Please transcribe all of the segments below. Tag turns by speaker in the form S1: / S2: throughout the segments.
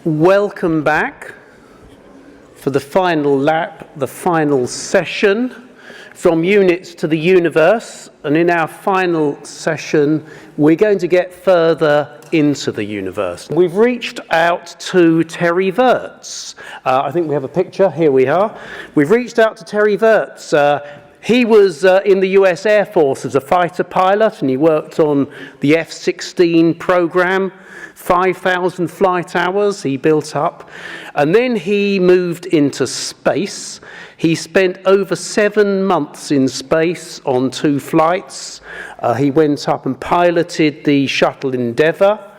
S1: Welcome back for the final lap, the final session, from units to the universe. And in our final session, we're going to get further into the universe. We've reached out to Terry Virts. I think we have a picture. Here we are. We've reached out to Terry Virts. He was in the US Air Force as a fighter pilot, and he worked on the F-16 program. 5,000 flight hours he built up, and then he moved into space. He spent over 7 months in space on 2 flights. He went up and piloted the shuttle Endeavour,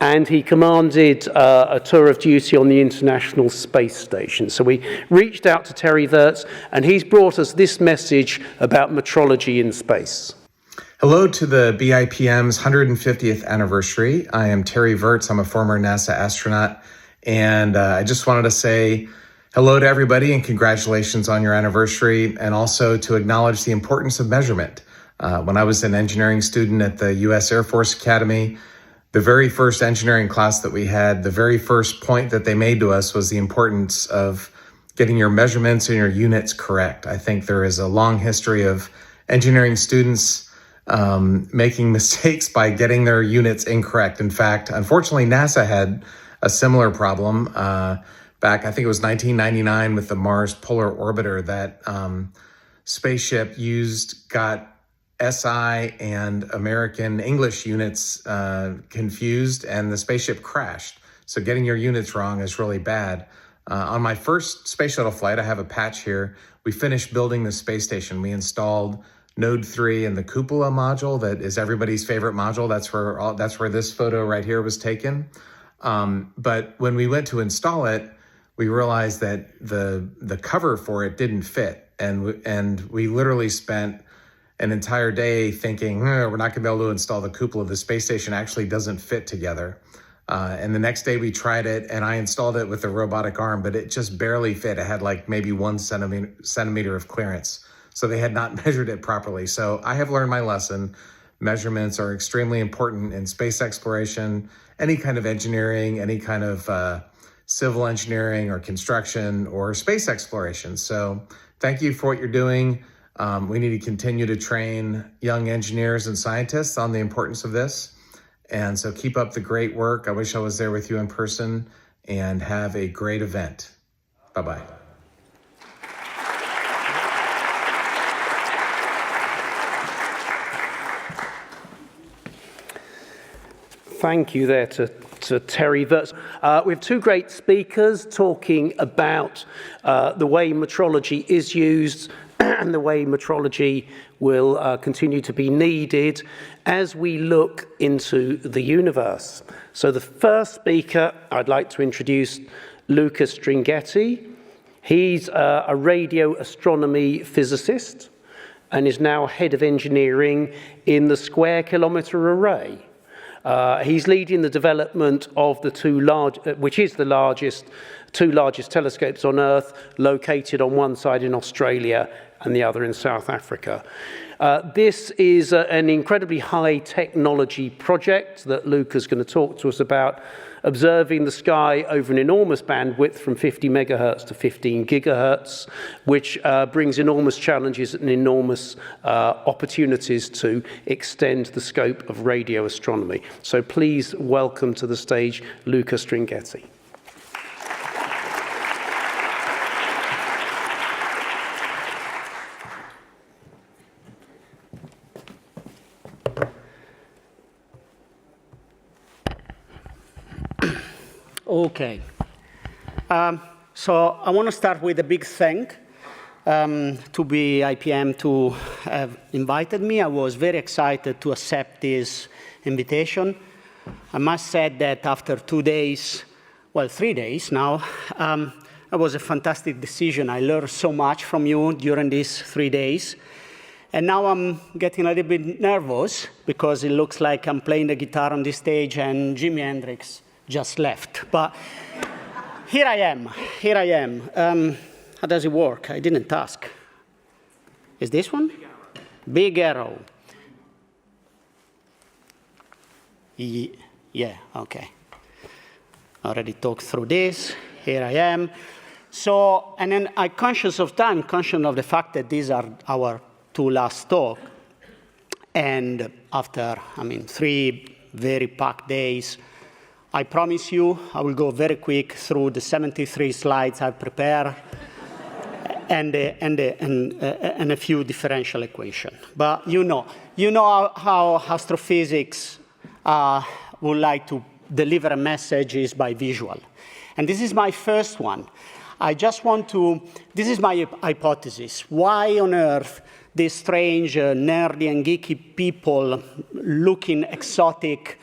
S1: and he commanded a tour of duty on the International Space Station. So we reached out to Terry Virts, and he's brought us this message about metrology in space.
S2: Hello to the BIPM's 150th anniversary. I am Terry Virts. I'm a former NASA astronaut, and I just wanted to say hello to everybody and congratulations on your anniversary, and also to acknowledge the importance of measurement. When I was an engineering student at the US Air Force Academy, the very first engineering class that we had, the very first point that they made to us was the importance of getting your measurements and your units correct. I think there is a long history of engineering students making mistakes by getting their units incorrect. In fact, unfortunately, NASA had a similar problem back, I think it was 1999, with the Mars Polar Orbiter. That spaceship got SI and American English units confused, and the spaceship crashed. So getting your units wrong is really bad. On my first space shuttle flight, I have a patch here, we finished building the space station. We installed Node 3 and the cupola module that is everybody's favorite module. That's where this photo right here was taken. But when we went to install it, we realized that the cover for it didn't fit, and we literally spent an entire day thinking, we're not going to be able to install the cupola. The space station actually doesn't fit together. And the next day we tried it, and I installed it with a robotic arm, but it just barely fit. It had like maybe 1 centimeter of clearance. So they had not measured it properly. So I have learned my lesson. Measurements are extremely important in space exploration, any kind of engineering, any kind of civil engineering or construction or space exploration. So thank you for what you're doing. We need to continue to train young engineers and scientists on the importance of this. And so keep up the great work. I wish I was there with you in person, and have a great event. Bye-bye.
S1: Thank you there to Terry Virts. We have 2 great speakers talking about the way metrology is used and the way metrology will continue to be needed as we look into the universe. So the first speaker, I'd like to introduce Luca Stringhetti. He's a radio astronomy physicist and is now head of engineering in the Square Kilometre Array. He's leading the development of the 2 largest telescopes on Earth, located on one side in Australia and the other in South Africa. This is an incredibly high technology project that Luca's going to talk to us about, observing the sky over an enormous bandwidth from 50 megahertz to 15 gigahertz, which brings enormous challenges and enormous opportunities to extend the scope of radio astronomy. So please welcome to the stage Luca Stringhetti.
S3: Okay, so I want to start with a big thank to BIPM to have invited me. I was very excited to accept this invitation. I must say that after 2 days, well, 3 days now, it was a fantastic decision. I learned so much from you during these 3 days. And now I'm getting a little bit nervous because it looks like I'm playing the guitar on this stage and Jimi Hendrix just left. But here I am. How does it work? I didn't ask. Is this one? Big arrow. Yeah, okay. I already talked through this. Here I am. So, and then I'm conscious of time, conscious of the fact that these are our 2 last talks. And after, 3 very packed days, I promise you I will go very quick through the 73 slides I've prepared and a few differential equations. But you know how astrophysics would like to deliver a message is by visual. And this is my first one. I just want to, this is my hypothesis. Why on earth these strange, nerdy and geeky people looking exotic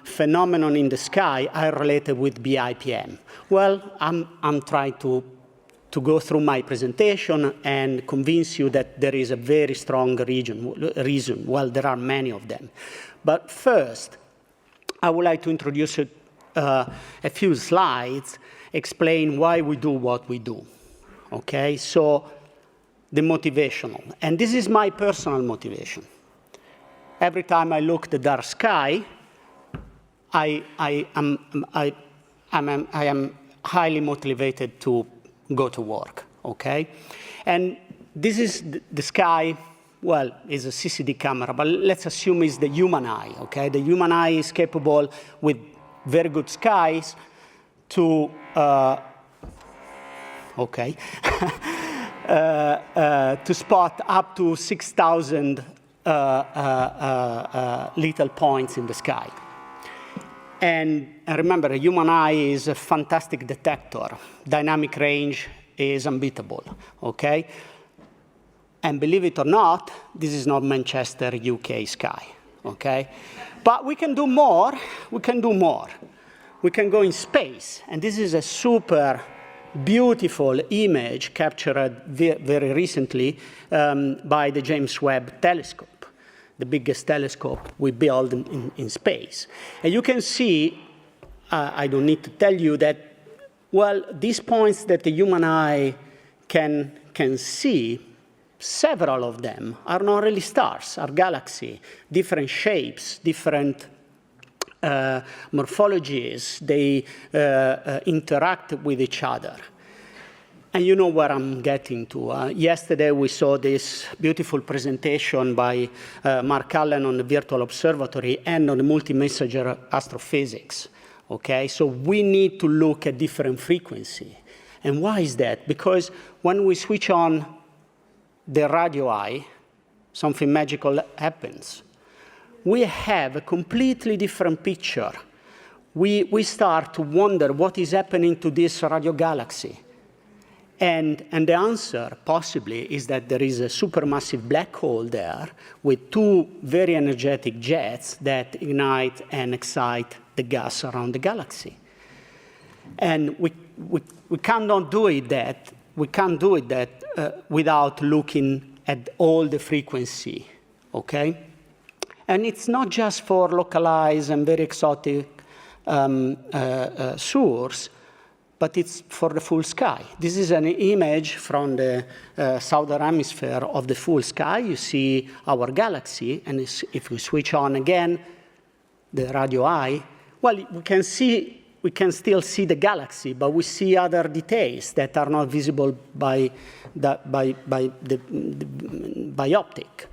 S3: phenomenon in the sky are related with BIPM? Well, I'm trying to go through my presentation and convince you that there is a very strong reason. Well, there are many of them. But first, I would like to introduce a few slides, explain why we do what we do. Okay, so the motivational. And this is my personal motivation. Every time I look at the dark sky, I am highly motivated to go to work, okay? And this is the sky, well, it's a CCD camera, but let's assume it's the human eye, okay? The human eye is capable with very good skies to, to spot up to 6,000 little points in the sky. And remember, a human eye is a fantastic detector. Dynamic range is unbeatable, okay? And believe it or not, this is not Manchester, UK sky, okay? But we can do more. We can do more. We can go in space. And this is a super beautiful image captured very recently by the James Webb telescope, the biggest telescope we build in space. And you can see, I don't need to tell you that, well, these points that the human eye can see, several of them are not really stars, are galaxies, different shapes, different morphologies. They interact with each other. And you know where I'm getting to. Yesterday, we saw this beautiful presentation by Mark Allen on the Virtual Observatory and on the multi-messenger astrophysics. Okay, so we need to look at different frequency. And why is that? Because when we switch on the radio eye, something magical happens. We have a completely different picture. We start to wonder what is happening to this radio galaxy. And the answer, possibly, is that there is a supermassive black hole there with 2 very energetic jets that ignite and excite the gas around the galaxy. And we cannot do it that. We can't do it that without looking at all the frequency, okay? And it's not just for localized and very exotic source, but it's for the full sky. This is an image from the southern hemisphere of the full sky. You see our galaxy, and if we switch on again the radio eye, well, we can still see the galaxy, but we see other details that are not visible by optic.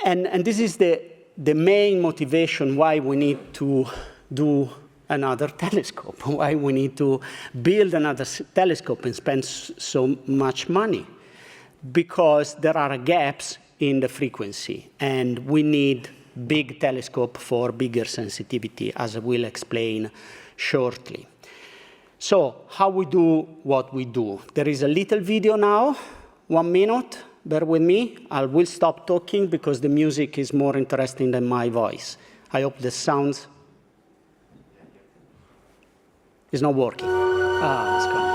S3: And this is the main motivation why we need to do another telescope, why we need to build another telescope and spend so much money. Because there are gaps in the frequency, and we need big telescope for bigger sensitivity, as I will explain shortly. So how we do what we do. There is a little video now, 1 minute. Bear with me. I will stop talking because the music is more interesting than my voice. I hope the sound is not working. It's gone.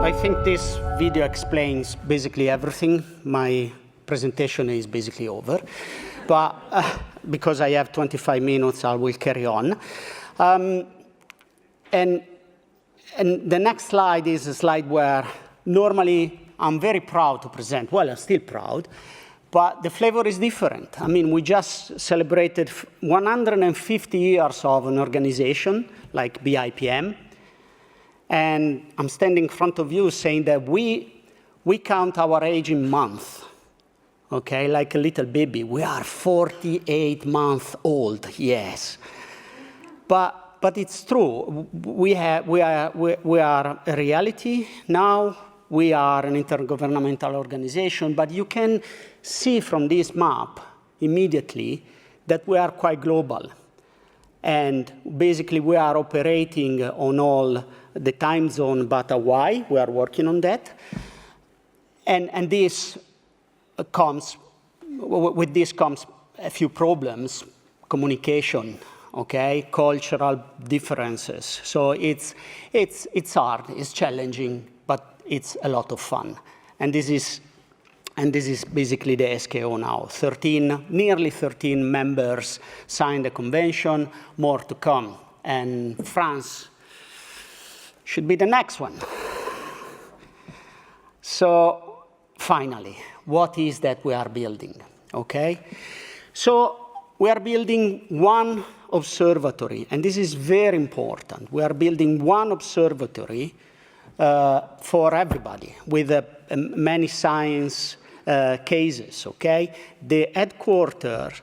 S3: I think this video explains basically everything. My presentation is basically over. But because I have 25 minutes, I will carry on. And the next slide is a slide where normally I'm very proud to present. Well, I'm still proud. But the flavor is different. I mean, we just celebrated 150 years of an organization like BIPM. And I'm standing in front of you saying that we count our age in months, okay, like a little baby. We are 48 months old, yes. But it's true. We are a reality now. We are an intergovernmental organization, but you can see from this map immediately that we are quite global. And basically, we are operating on all the time zone but Hawaii. We are working on that. And this comes, with this comes a few problems, communication, okay, cultural differences. So it's hard, it's challenging, but it's a lot of fun. And this is basically the SKAO now. Nearly 13 members signed the convention, more to come. And France should be the next one. So finally, what is that we are building, okay? So we are building one observatory, and this is very important. We are building one observatory for everybody with many science cases, okay? The headquarters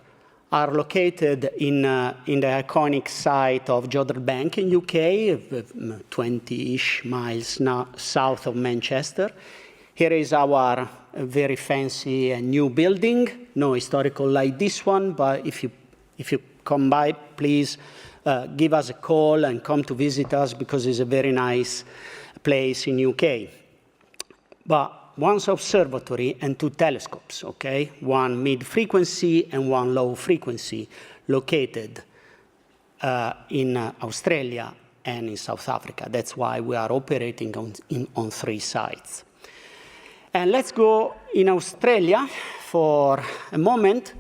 S3: are located in the iconic site of 𝐤𝐸𝐰𝐞𝐫 in UK, 20-ish miles south of Manchester. Here is our very fancy and new building, no historical like this one, but if you come by, please give us a call and come to visit us because it's a very nice place in UK. But one observatory and two telescopes, okay? One mid-frequency and one low-frequency located in Australia and in South Africa. That's why we are operating on 3 sites. And let's go in Australia for a moment.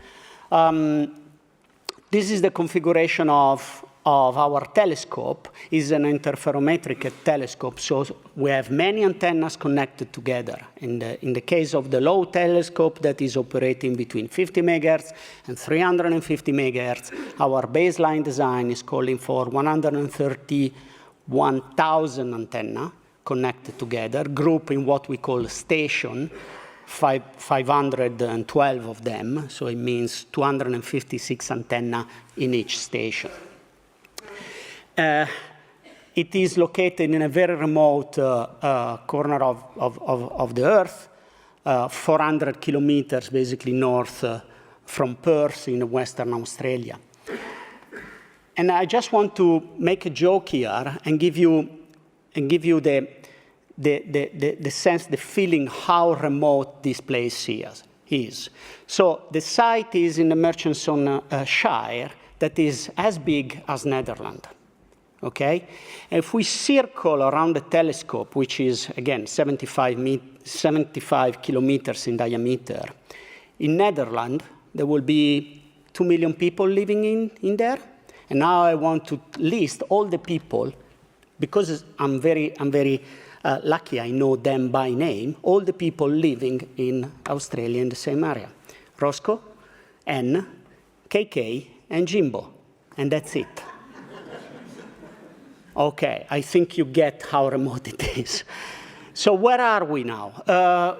S3: This is the configuration of our telescope. It's an interferometric telescope, so we have many antennas connected together. In the case of the low telescope that is operating between 50 megahertz and 350 megahertz, our baseline design is calling for 131,000 antenna connected together, grouped in what we call station, 512 of them, so it means 256 antenna in each station. It is located in a very remote corner of the Earth, 400 kilometers basically north from Perth in Western Australia. And I just want to make a joke here and give you the sense, the feeling how remote this place is. So the site is in the Murchison Shire that is as big as Netherlands. Okay? If we circle around the telescope, which is, again, 75 kilometers in diameter, in Netherlands, there will be 2 million people living in there. And now I want to list all the people, because I'm very lucky I know them by name, all the people living in Australia in the same area. Roscoe, N, KK, and Jimbo. And that's it. Okay, I think you get how remote it is. So where are we now?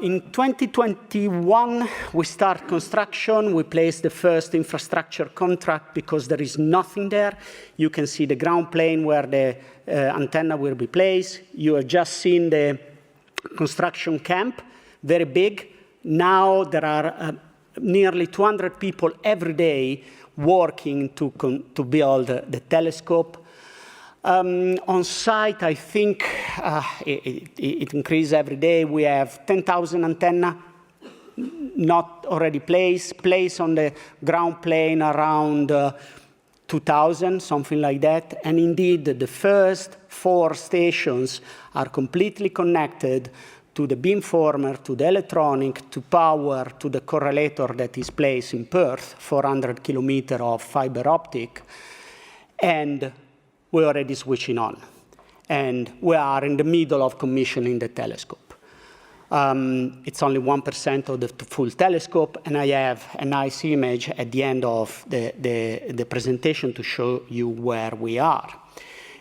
S3: In 2021, we start construction. We place the first infrastructure contract because there is nothing there. You can see the ground plane where the antenna will be placed. You have just seen the construction camp, very big. Now there are nearly 200 people every day working to build the telescope. On site, I think it increases every day. We have 10,000 antenna not already placed on the ground plane around 2000, something like that. And indeed, the first 4 stations are completely connected to the beamformer, to the electronic, to power, to the correlator that is placed in Perth, 400 kilometers of fiber optic. And we're already switching on. And we are in the middle of commissioning the telescope. It's only 1% of the full telescope, and I have a nice image at the end of the presentation to show you where we are.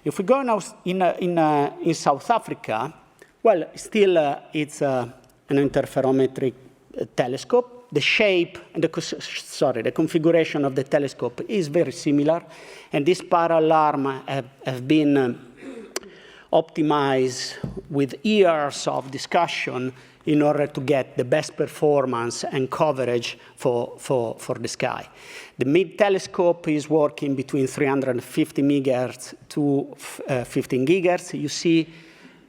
S3: If we go now in South Africa, well, still it's an interferometric telescope. The shape and the configuration of the telescope is very similar, and this parallel arm have been optimized with years of discussion in order to get the best performance and coverage for the sky. The mid telescope is working between 350 megahertz to 15 gigahertz. You see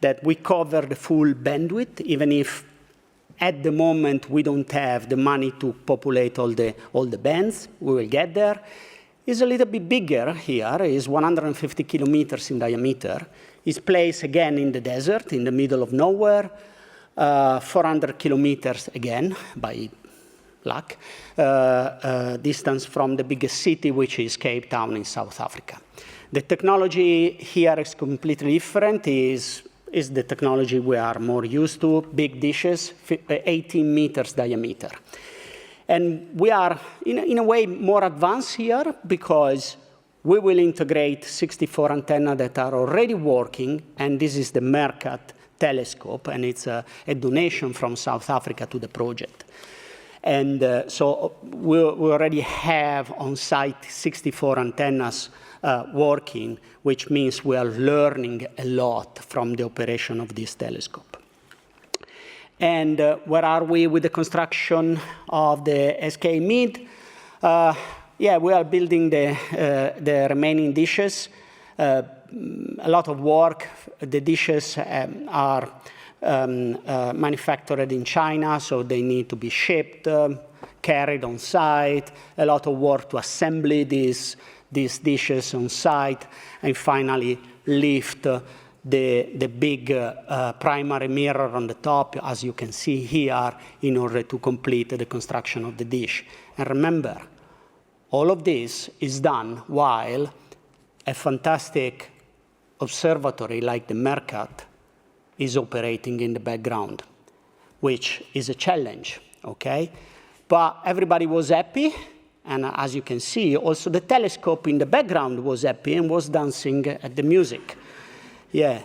S3: that we cover the full bandwidth, even if at the moment we don't have the money to populate all the bands. We will get there. It's a little bit bigger here. It's 150 kilometers in diameter. It's placed again in the desert, in the middle of nowhere, 400 kilometers again, by luck, distance from the biggest city, which is Cape Town in South Africa. The technology here is completely different. Is the technology we are more used to, big dishes, 18 meters diameter. And we are, in a way, more advanced here because we will integrate 64 antennas that are already working, and this is the 𝐸𝐸𝐻𝐾at telescope, and it's a donation from South Africa to the project. And so we already have on site 64 antennas working, which means we are learning a lot from the operation of this telescope. And where are we with the construction of the SKA-mid? Yeah, we are building the remaining dishes. A lot of work. The dishes are manufactured in China, so they need to be shipped, carried on site. A lot of work to assemble these dishes on site, and finally lift the big primary mirror on the top, as you can see here, in order to complete the construction of the dish. And remember, all of this is done while a fantastic observatory like the 𝐸𝐸𝐻𝐾at is operating in the background, which is a challenge, okay? But everybody was happy, and as you can see, also the telescope in the background was happy and was dancing at the music. Yeah,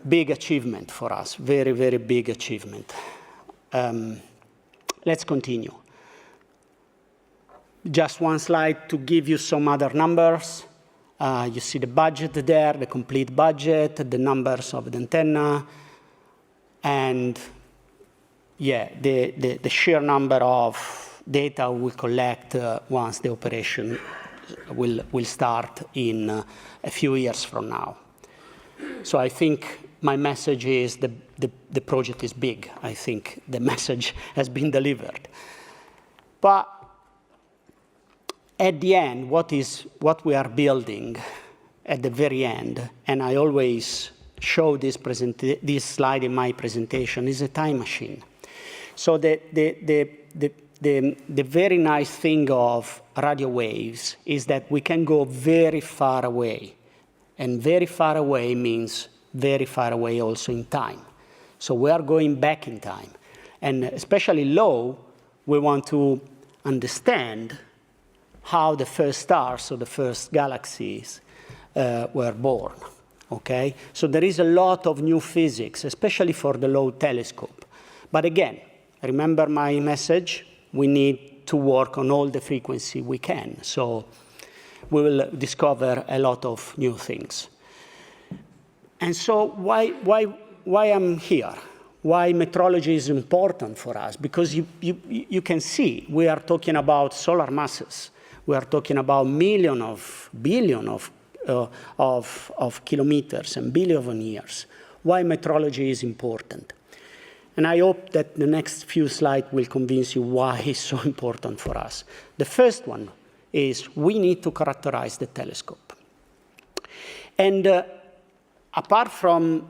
S3: big achievement for us, very, very big achievement. Let's continue. Just one slide to give you some other numbers. You see the budget there, the complete budget, the numbers of the antenna, and yeah, the sheer number of data we collect once the operation will start in a few years from now. So I think my message is the project is big. I think the message has been delivered. But at the end, what we are building at the very end, and I always show this slide in my presentation, is a time machine. So the very nice thing of radio waves is that we can go very far away. And very far away means very far away also in time. So we are going back in time. And especially low, we want to understand how the first stars or the first galaxies were born, okay? So there is a lot of new physics, especially for the low telescope. But again, remember my message, we need to work on all the frequency we can. So we will discover a lot of new things. And so why I'm here? Why metrology is important for us? Because you can see we are talking about solar masses. We are talking about billion of kilometers and billion of years. Why metrology is important? And I hope that the next few slides will convince you why it's so important for us. The first one is we need to characterize the telescope. And apart from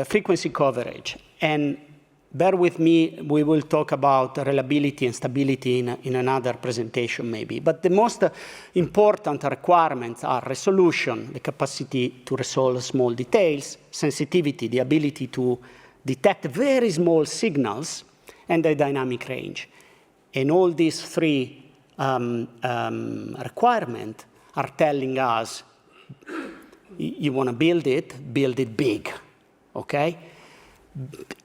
S3: frequency coverage, and bear with me, we will talk about reliability and stability in another presentation maybe. But the most important requirements are resolution, the capacity to resolve small details, sensitivity, the ability to detect very small signals, and the dynamic range. And all these three requirements are telling us, you want to build it big, okay?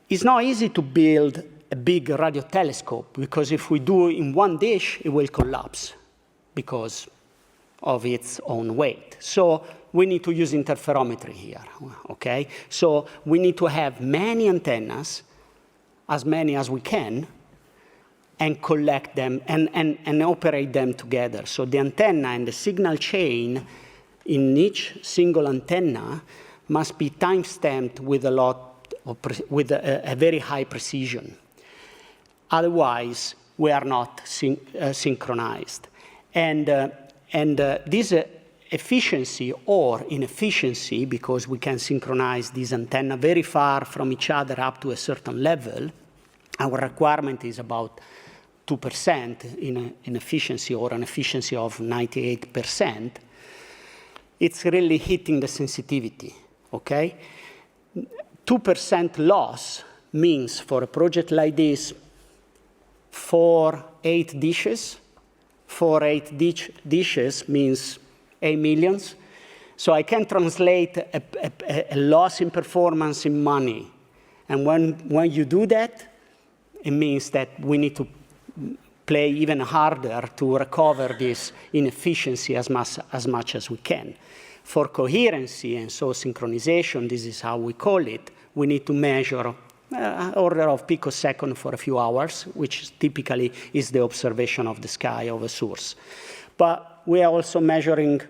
S3: It's not easy to build a big radio telescope, because if we do in one dish, it will collapse because of its own weight. So we need to use interferometry here, okay? So we need to have many antennas, as many as we can, and collect them and operate them together. So the antenna and the signal chain in each single antenna must be time-stamped with a very high precision. Otherwise, we are not synchronized. And this efficiency or inefficiency, because we can synchronize these antennas very far from each other up to a certain level, our requirement is about 2% in efficiency, or an efficiency of 98%. It's really hitting the sensitivity, okay? 2% loss means, for a project like this, 8 dishes. 8 dishes means 8 millions. So I can translate a loss in performance in money. And when you do that, it means that we need to play even harder to recover this inefficiency as much as we can. For coherency and so synchronization, this is how we call it, we need to measure order of picosecond for a few hours, which typically is the observation of the sky of a source. But we are also measuring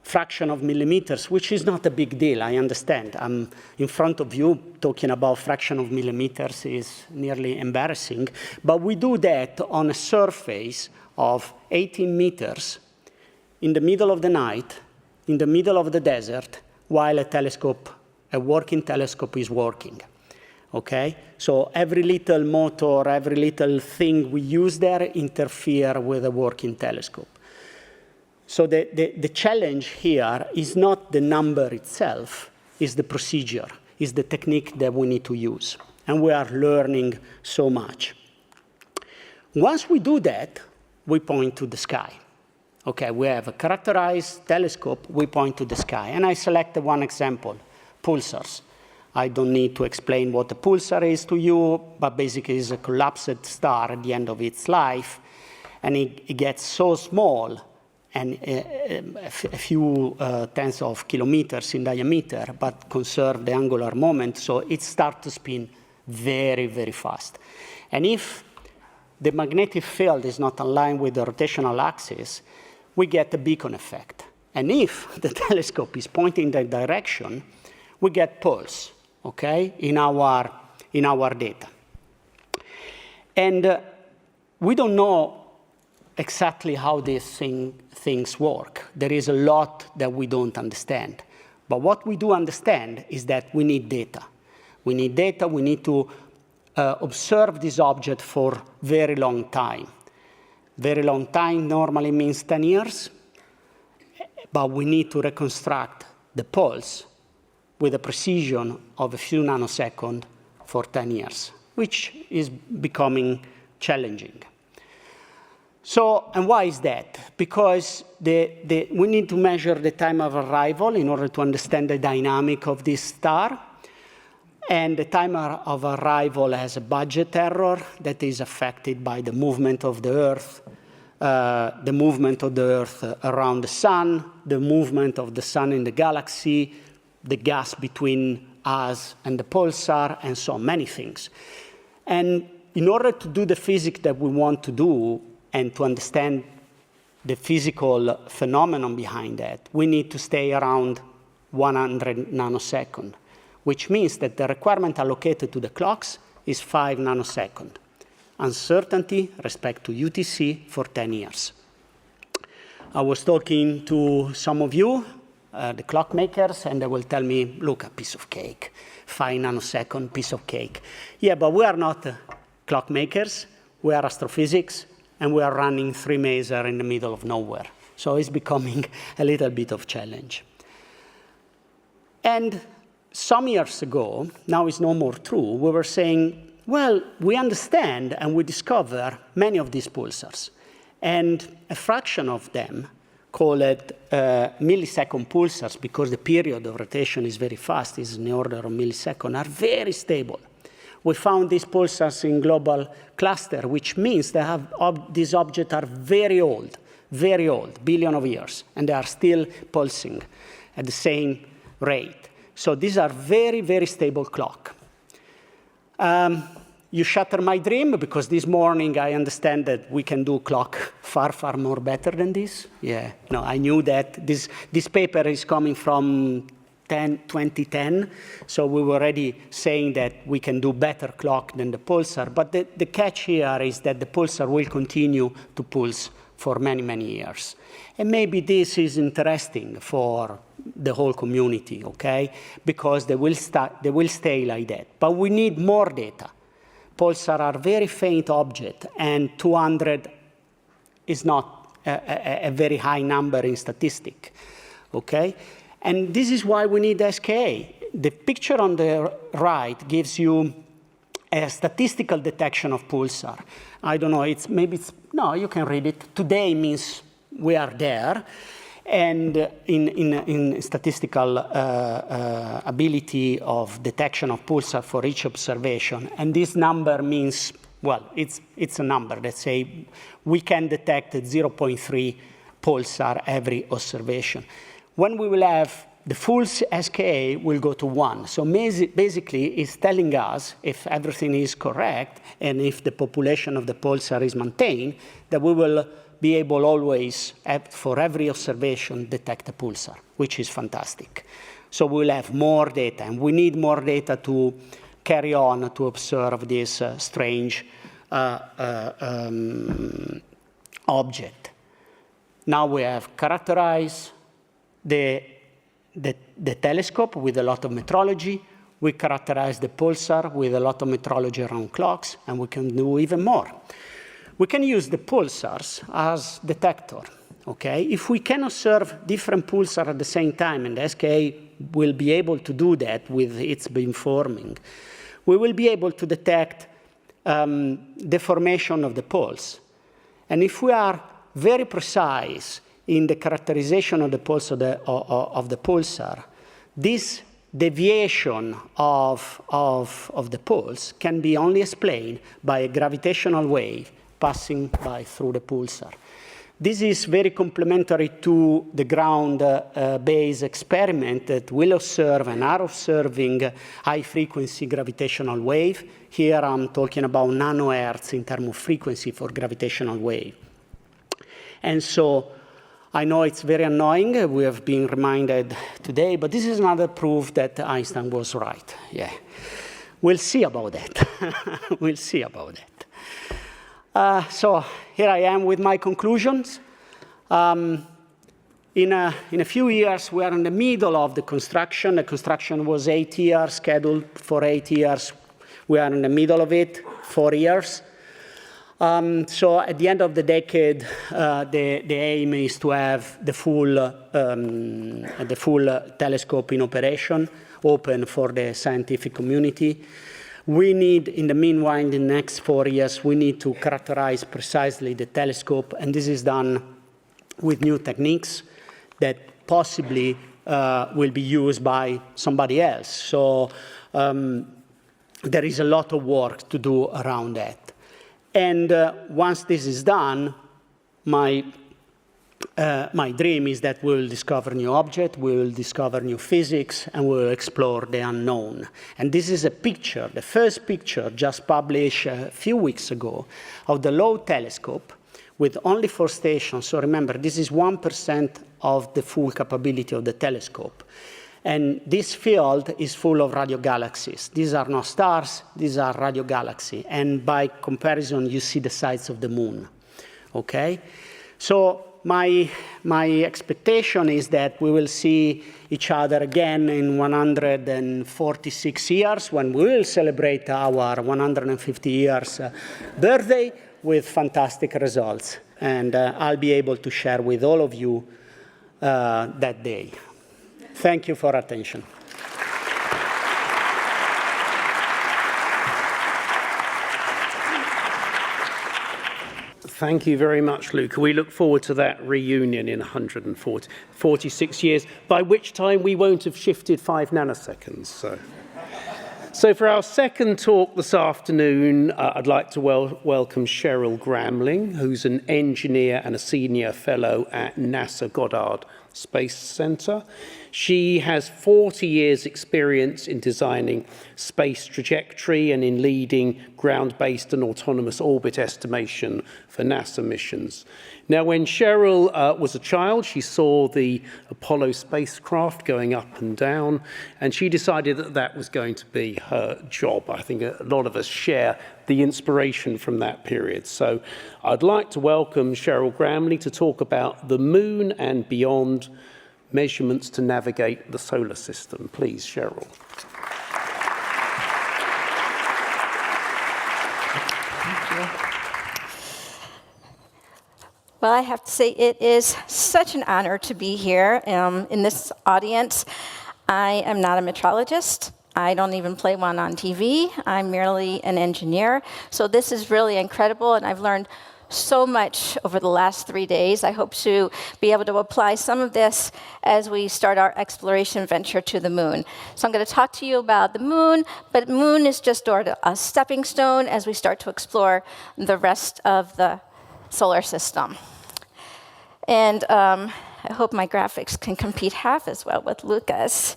S3: fraction of millimeters, which is not a big deal, I understand. I'm in front of you talking about fraction of millimeters is nearly embarrassing, but we do that on a surface of 18 meters in the middle of the night, in the middle of the desert, while a working telescope is working, okay? So every little motor, every little thing we use there interfere with a working telescope. So the challenge here is not the number itself, is the procedure, is the technique that we need to use. And we are learning so much. Once we do that, we point to the sky. Okay, we have a characterized telescope, we point to the sky. And I selected one example, pulsars. I don't need to explain what a pulsar is to you, but basically it's a collapsed star at the end of its life. And it gets so small, and a few tens of kilometers in diameter, but conserve the angular moment, so it starts to spin very, very fast. And if the magnetic field is not aligned with the rotational axis, we get a beacon effect. And if the telescope is pointing that direction, we get pulse, okay, in our data. And we don't know exactly how these things work. There is a lot that we don't understand. But what we do understand is that we need data. We need data, we need to observe this object for very long time. Very long time normally means 10 years, but we need to reconstruct the pulse with a precision of a few nanoseconds for 10 years, which is becoming challenging. So, and why is that? Because we need to measure the time of arrival in order to understand the dynamic of this star. And the time of arrival has a budget error that is affected by the movement of the Earth around the sun, the movement of the sun in the galaxy, the gas between us and the pulsar, and so many things. And in order to do the physics that we want to do, and to understand the physical phenomenon behind that, we need to stay around 100 nanoseconds, which means that the requirement allocated to the clocks is 5 nanoseconds. uncertainty respect to UTC for 10 years. I was talking to some of you, the clock makers, and they will tell me, look, a piece of cake, 5 nanosecond piece of cake. Yeah, but we are not clock makers, we are astrophysics, and we are running 3 maser in the middle of nowhere. So it's becoming a little bit of challenge. And some years ago, now it's no more true, we were saying, well, we understand and we discover many of these pulsars. And a fraction of them, call it millisecond pulsars, because the period of rotation is very fast, is in the order of milliseconds, are very stable. We found these pulsars in global cluster, which means that these objects are very old, billion of years, and they are still pulsing at the same rate. So these are very, very stable clock. You shatter my dream, because this morning I understand that we can do clock far, far more better than this. Yeah, no, I knew that. This paper is coming from 2010, so we were already saying that we can do better clock than the pulsar. But the catch here is that the pulsar will continue to pulse for many, many years. And maybe this is interesting for the whole community, okay? Because they will stay like that. But we need more data. Pulsar are very faint object, and 200 is not a very high number in statistic, okay? And this is why we need SKA. The picture on the right gives you a statistical detection of pulsar. I don't know, no, you can read it. Today means we are there. And in statistical ability of detection of pulsar for each observation. And this number means, well, it's a number. Let's say we can detect 0.3 pulsar every observation. When we will have the full SKA will go to 1. So basically, it's telling us, if everything is correct, and if the population of the pulsar is maintained, that we will be able always, for every observation, detect a pulsar, which is fantastic. So we'll have more data, and we need more data to carry on to observe this strange object. Now we have characterized the telescope with a lot of metrology. We characterize the pulsar with a lot of metrology around clocks, and we can do even more. We can use the pulsars as detector, okay? If we can observe different pulsars at the same time, and the SKA will be able to do that with its beamforming, we will be able to detect deformation of the pulse. And if we are very precise in the characterization of the pulse of the pulsar, this deviation of the pulse can be only explained by a gravitational wave passing through the pulsar. This is very complementary to the ground-based experiment that will observe and are observing high-frequency gravitational wave. Here I'm talking about nanohertz in terms of frequency for gravitational wave. And so I know it's very annoying. We have been reminded today, but this is another proof that Einstein was right. Yeah, we'll see about that. We'll see about that. So here I am with my conclusions. In a few years, we are in the middle of the construction. The construction was 8 years, scheduled for 8 years. We are in the middle of it, 4 years. So at the end of the decade, the aim is to have the full telescope in operation, open for the scientific community. We need, in the meanwhile, in the next 4 years, we need to characterize precisely the telescope, and this is done with new techniques that possibly will be used by somebody else. So there is a lot of work to do around that. And once this is done, my dream is that we'll discover new objects, we'll discover new physics, and we'll explore the unknown. And this is a picture, the first picture just published a few weeks ago of the Low telescope with only 4 stations. So remember, this is 1% of the full capability of the telescope. And this field is full of radio galaxies. These are not stars, these are radio galaxies. And by comparison, you see the size of the moon, okay? So my expectation is that we will see each other again in 146 years when we will celebrate our 150 years birthday with fantastic results. And I'll be able to share with all of you that day. Thank you for attention.
S1: Thank you very much, Luca. We look forward to that reunion in 146 years, by which time we won't have shifted 5 nanoseconds. So for our second talk this afternoon, I'd like to welcome Cheryl Gramling, who's an engineer and a senior fellow at NASA Goddard Space Center. She has 40 years' experience in designing space trajectory and in leading ground-based and autonomous orbit estimation for NASA missions. Now, when Cheryl was a child, she saw the Apollo spacecraft going up and down, and she decided that that was going to be her job. I think a lot of us share the inspiration from that period. So I'd like to welcome Cheryl Gramling to talk about the moon and beyond, measurements to navigate the solar system. Please, Cheryl.
S4: Thank you. Well, I have to say it is such an honor to be here in this audience. I am not a metrologist. I don't even play one on TV. I'm merely an engineer. So this is really incredible, and I've learned so much over the last 3 days. I hope to be able to apply some of this as we start our exploration venture to the moon. So I'm going to talk to you about the moon, but the moon is just a stepping stone as we start to explore the rest of the solar system. And I hope my graphics can compete half as well with Luca's.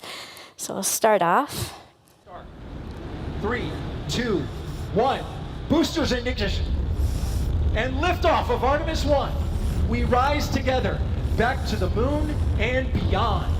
S4: So we'll start off.
S5: 3, 2, 1. Boosters in ignition. And liftoff of Artemis 1. We rise together back to the moon and beyond.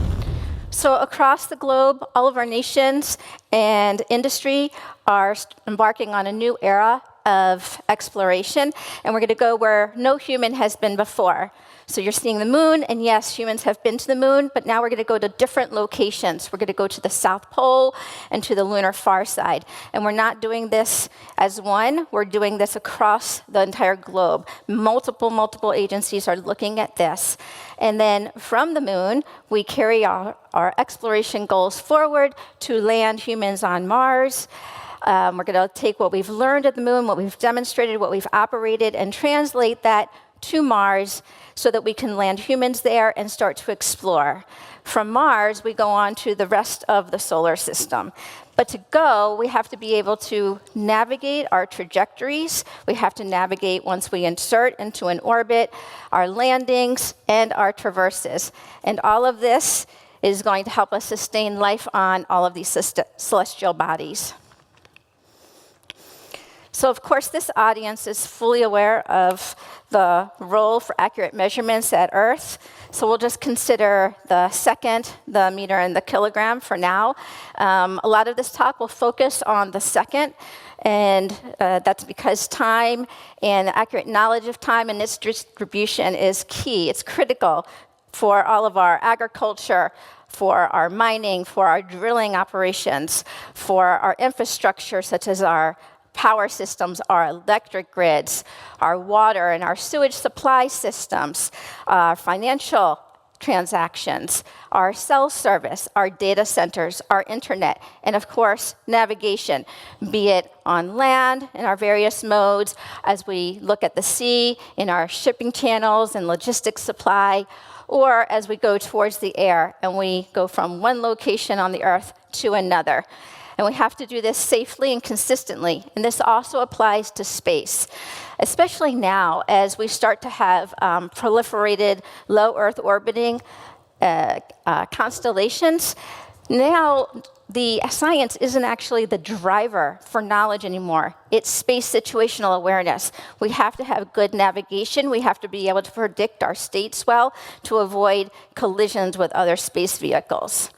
S4: So across the globe, all of our nations and industry are embarking on a new era of exploration, and we're going to go where no human has been before. So you're seeing the moon, and yes, humans have been to the moon, but now we're going to go to different locations. We're going to go to the South Pole and to the lunar far side. And we're not doing this as one. We're doing this across the entire globe. Multiple agencies are looking at this. And then from the moon, we carry our exploration goals forward to land humans on Mars. We're going to take what we've learned at the moon, what we've demonstrated, what we've operated, and translate that to Mars so that we can land humans there and start to explore. From Mars, we go on to the rest of the solar system. But to go, we have to be able to navigate our trajectories. We have to navigate, once we insert into an orbit, our landings and our traverses. And all of this is going to help us sustain life on all of these celestial bodies. So, of course, this audience is fully aware of the role for accurate measurements at Earth. So we'll just consider the second, the meter, and the kilogram for now. A lot of this talk will focus on the second, and that's because time and accurate knowledge of time and its distribution is key. It's critical for all of our agriculture, for our mining, for our drilling operations, for our infrastructure, such as our power systems, our electric grids, our water and our sewage supply systems, our financial transactions, our cell service, our data centers, our internet, and of course, navigation, be it on land in our various modes, as we look at the sea, in our shipping channels and logistics supply, or as we go towards the air and we go from one location on the Earth to another. And we have to do this safely and consistently. And this also applies to space, especially now as we start to have proliferated low Earth orbiting constellations. Now, the science isn't actually the driver for knowledge anymore. It's space situational awareness. We have to have good navigation. We have to be able to predict our states well to avoid collisions with other space vehicles.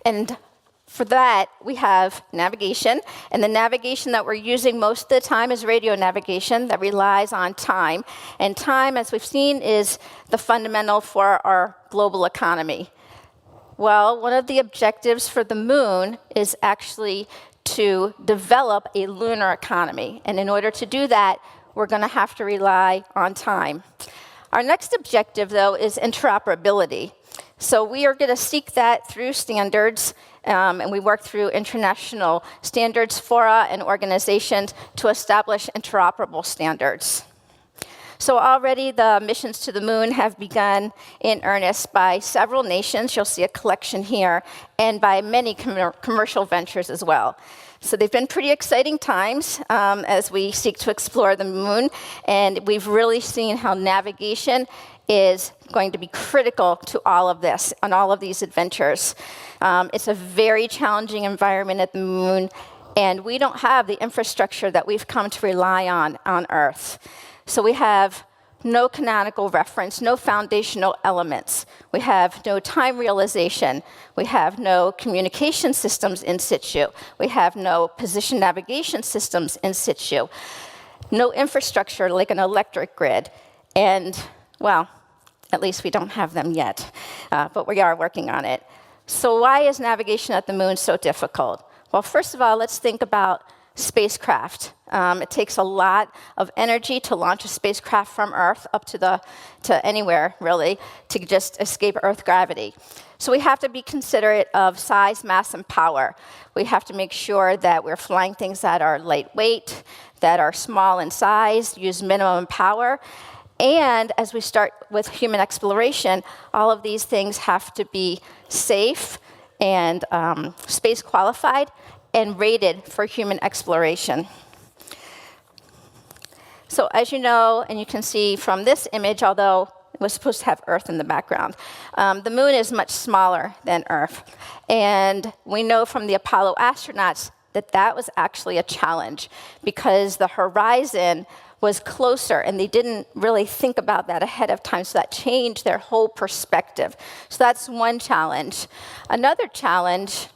S4: And for that, we have navigation, and the navigation that we're using most of the time is radio navigation that relies on time. And time, as we've seen, is the fundamental for our global economy. Well, one of the objectives for the moon is actually to develop a lunar economy. And in order to do that, we're going to have to rely on time. Our next objective, though, is interoperability. So we are going to seek that through standards, and we work through international standards, fora, and organizations to establish interoperable standards. So already the missions to the moon have begun in earnest by several nations. You'll see a collection here, and by many commercial ventures as well. So they've been pretty exciting times as we seek to explore the moon, and we've really seen how navigation is going to be critical to all of this, on all of these adventures. It's a very challenging environment at the moon, and we don't have the infrastructure that we've come to rely on Earth. So we have no canonical reference, no foundational elements. We have no time realization. We have no communication systems in situ. We have no position navigation systems in situ. No infrastructure like an electric grid. And, well, at least we don't have them yet, but we are working on it. So why is navigation at the moon so difficult? Well, first of all, let's think about spacecraft. It takes a lot of energy to launch a spacecraft from Earth up to anywhere, really, to just escape Earth gravity. So we have to be considerate of size, mass, and power. We have to make sure that we're flying things that are lightweight, that are small in size, use minimum power. And as we start with human exploration, all of these things have to be safe and space qualified and rated for human exploration. So as you know, and you can see from this image, although it was supposed to have Earth in the background, the moon is much smaller than Earth. And we know from the Apollo astronauts that that was actually a challenge because the horizon was closer, and they didn't really think about that ahead of time, so that changed their whole perspective. So that's one challenge. Another challenge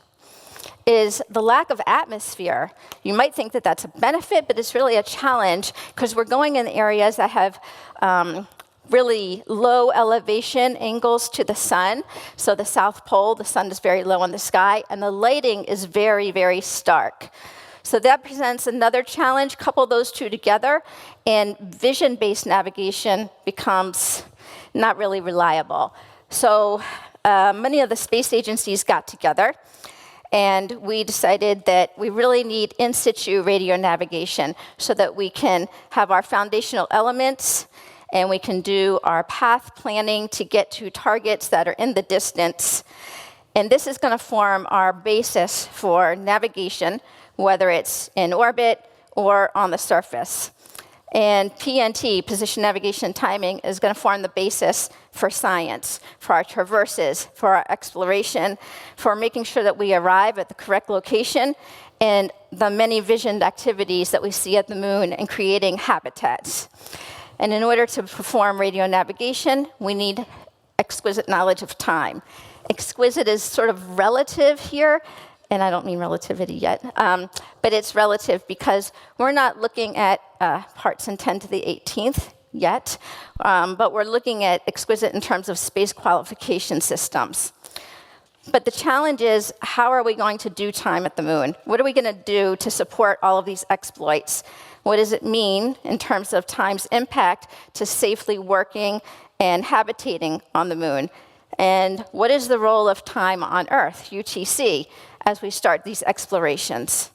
S4: is the lack of atmosphere. You might think that that's a benefit, but it's really a challenge because we're going in areas that have really low elevation angles to the sun. So the South Pole, the sun is very low in the sky, and the lighting is very, very stark. So that presents another challenge. Couple those two together, and vision-based navigation becomes not really reliable. So many of the space agencies got together, and we decided that we really need in situ radio navigation so that we can have our foundational elements and we can do our path planning to get to targets that are in the distance. And this is going to form our basis for navigation, whether it's in orbit or on the surface. And PNT, position, navigation, timing, is going to form the basis for science, for our traverses, for our exploration, for making sure that we arrive at the correct location, and the many visioned activities that we see at the moon and creating habitats. And in order to perform radio navigation, we need exquisite knowledge of time. Exquisite is sort of relative here, and I don't mean relativity yet, but it's relative because we're not looking at parts in 10 to the 18th yet, but we're looking at exquisite in terms of space qualification systems. But the challenge is, how are we going to do time at the moon? What are we going to do to support all of these exploits? What does it mean in terms of time's impact to safely working and habitating on the moon? And what is the role of time on Earth, UTC, as we start these explorations?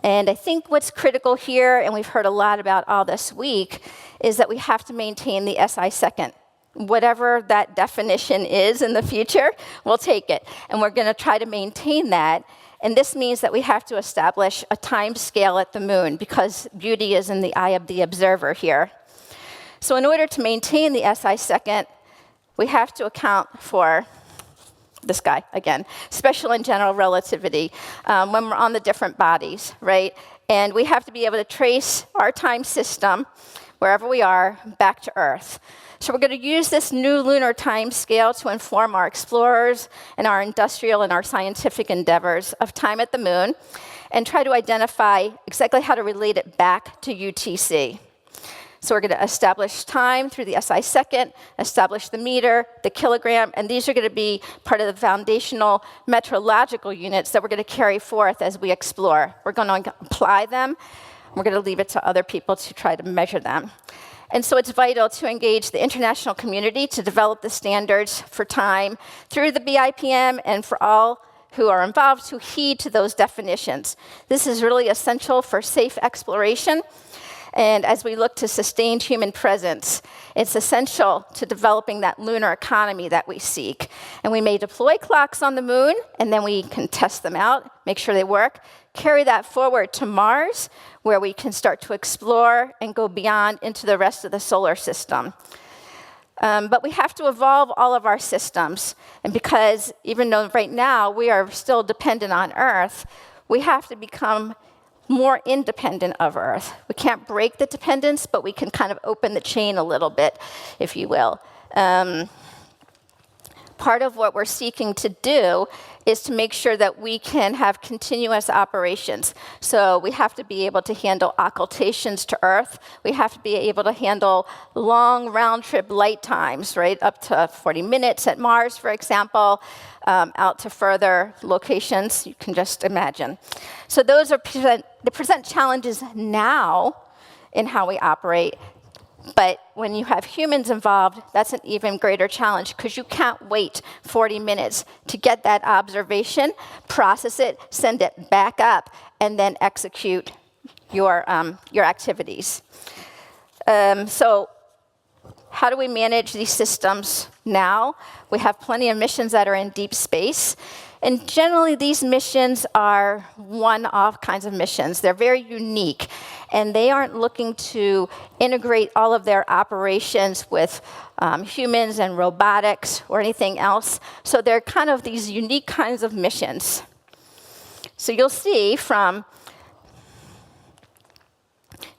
S4: And I think what's critical here, and we've heard a lot about all this week, is that we have to maintain the SI second. Whatever that definition is in the future, we'll take it. And we're going to try to maintain that. And this means that we have to establish a time scale at the moon because beauty is in the eye of the observer here. So in order to maintain the SI second, we have to account for this guy, again, special and general relativity, when we're on the different bodies, right? And we have to be able to trace our time system wherever we are, back to Earth. So we're going to use this new lunar time scale to inform our explorers and our industrial and our scientific endeavors of time at the moon and try to identify exactly how to relate it back to UTC. So we're going to establish time through the SI second, establish the meter, the kilogram, and these are going to be part of the foundational metrological units that we're going to carry forth as we explore. We're going to apply them. We're going to leave it to other people to try to measure them. And so it's vital to engage the international community to develop the standards for time through the BIPM and for all who are involved to heed to those definitions. This is really essential for safe exploration. And as we look to sustained human presence, it's essential to developing that lunar economy that we seek. And we may deploy clocks on the moon, and then we can test them out, make sure they work, carry that forward to Mars, where we can start to explore and go beyond into the rest of the solar system. But we have to evolve all of our systems. And because even though right now we are still dependent on Earth, we have to become more independent of Earth. We can't break the dependence, but we can kind of open the chain a little bit, if you will. Part of what we're seeking to do is to make sure that we can have continuous operations. So we have to be able to handle occultations to Earth. We have to be able to handle long round-trip light times, right, up to 40 minutes at Mars, for example, out to further locations, you can just imagine. So those are present challenges now in how we operate. But when you have humans involved, that's an even greater challenge because you can't wait 40 minutes to get that observation, process it, send it back up, and then execute your activities. So how do we manage these systems now? We have plenty of missions that are in deep space. And generally, these missions are one-off kinds of missions. They're very unique, and they aren't looking to integrate all of their operations with humans and robotics or anything else. So they're kind of these unique kinds of missions. So you'll see from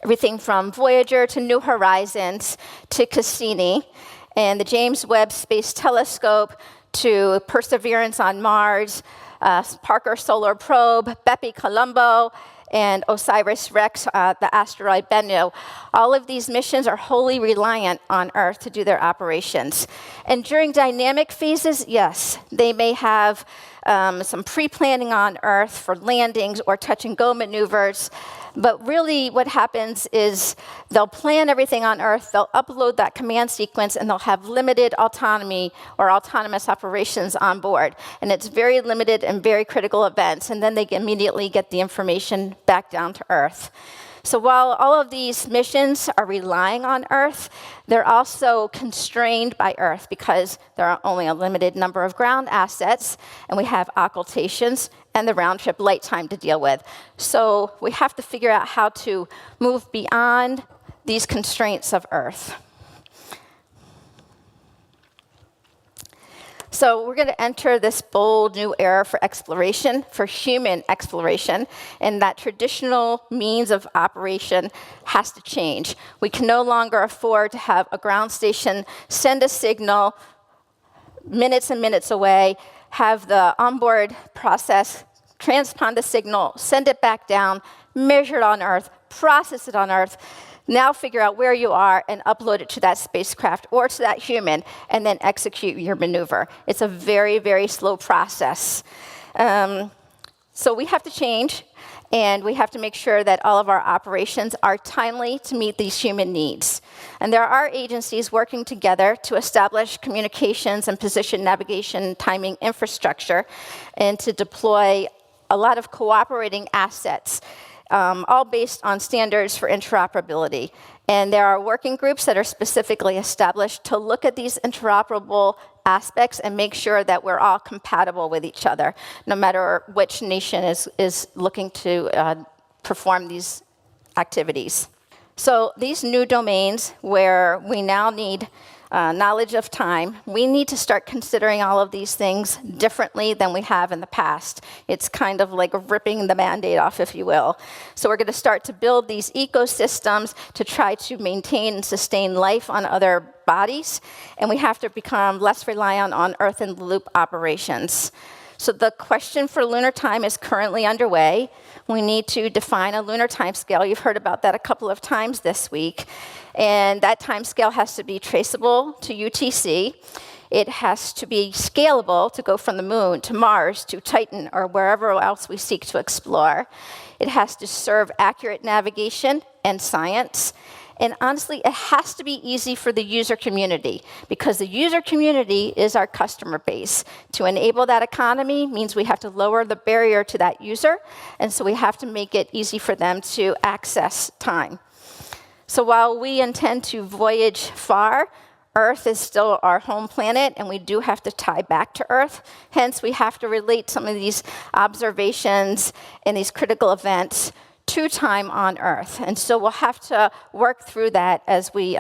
S4: everything from Voyager to New Horizons to Cassini, and the James Webb Space Telescope to Perseverance on Mars, Parker Solar Probe, Bepi Colombo, and OSIRIS-REx, the asteroid Bennu. All of these missions are wholly reliant on Earth to do their operations. And during dynamic phases, yes, they may have some pre-planning on Earth for landings or touch-and-go maneuvers. But really what happens is they'll plan everything on Earth, they'll upload that command sequence, and they'll have limited autonomy or autonomous operations on board. And it's very limited and very critical events, and then they immediately get the information back down to Earth. So while all of these missions are relying on Earth, they're also constrained by Earth because there are only a limited number of ground assets, and we have occultations and the round-trip light time to deal with. So we have to figure out how to move beyond these constraints of Earth. So we're going to enter this bold new era for exploration, for human exploration, and that traditional means of operation has to change. We can no longer afford to have a ground station send a signal minutes and minutes away, have the onboard process transpond the signal, send it back down, measure it on Earth, process it on Earth, now figure out where you are and upload it to that spacecraft or to that human, and then execute your maneuver. It's a very, very slow process. So we have to change, and we have to make sure that all of our operations are timely to meet these human needs. And there are agencies working together to establish communications and position navigation timing infrastructure and to deploy a lot of cooperating assets, all based on standards for interoperability. And there are working groups that are specifically established to look at these interoperable aspects and make sure that we're all compatible with each other, no matter which nation is looking to perform these activities. So these new domains where we now need knowledge of time, we need to start considering all of these things differently than we have in the past. It's kind of like ripping the Band-Aid off, if you will. So we're going to start to build these ecosystems to try to maintain and sustain life on other bodies, and we have to become less reliant on Earth-in-the-loop operations. So the question for lunar time is currently underway. We need to define a lunar time scale. You've heard about that a couple of times this week. And that time scale has to be traceable to UTC. It has to be scalable to go from the moon to Mars to Titan or wherever else we seek to explore. It has to serve accurate navigation and science. And honestly, it has to be easy for the user community, because the user community is our customer base. To enable that economy means we have to lower the barrier to that user, and so we have to make it easy for them to access time. So while we intend to voyage far, Earth is still our home planet, and we do have to tie back to Earth. Hence, we have to relate some of these observations and these critical events to time on Earth. And so we'll have to work through that as we